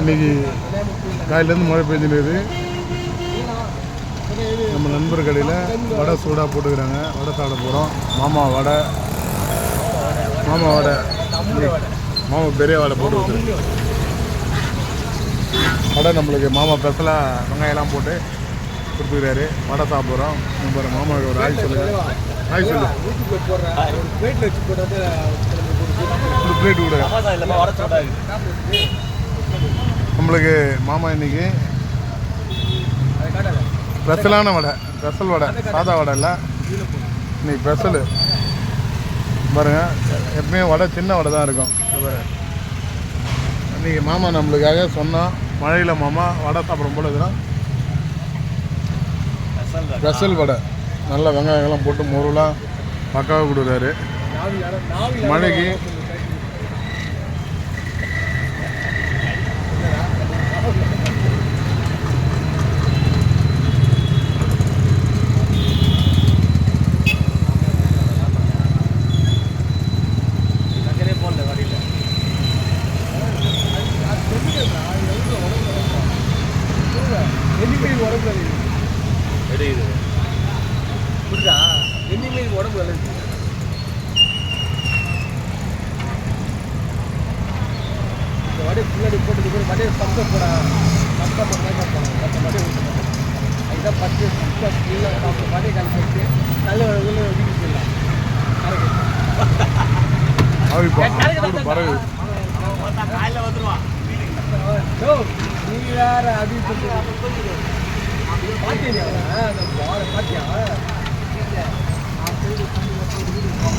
இன்றைக்கி காலையிலேருந்து மழை பெஞ்சினுது. நம்ம நண்பர் கடையில் வடை சூடாக போட்டுக்கிறாங்க. வடை சாப்பிட போகிறோம். மாமா வடை மாமா பெரிய வடை போட்டு கொடுத்துருக்கு. வடை நம்மளுக்கு மாமா பெசலாக வெங்காயம்லாம் போட்டு கொடுத்துக்கிறாரு. வடை சாப்பிட்றோம். நம்ம மாமாவுக்கு ஒரு ஆய் சொல்லுங்கள். ஆய் சொல்லு. ஒரு பிளேட் கூட நம்மளுக்கு மாமா இன்னைக்கு ஸ்பெஷலான வடை, ஸ்பெஷல் வடை, சாதா வடை இல்லை, இன்னைக்கு ஸ்பெஷலு பாருங்க. எப்பவுமே வடை சின்ன வடை தான் இருக்கும். இன்னைக்கு மாமா நம்மளுக்காக சொன்னோம், மழையில் மாமா வடை சாப்பிடும் போல இருக்கிறோம். ஸ்பெஷல் வடை நல்லா வெங்காயம்லாம் போட்டு முருலாம் பக்காவாக கொடுக்குறாரு. மழைக்கு உடம்பு வடை பின்னாடி போட்டு வடையை பக்க போட வடை அதுதான் பத்து வடையை கலப்பிட்டு நல்ல ஒதுக்கிடலாம். நீ வேற அது பாத்தியா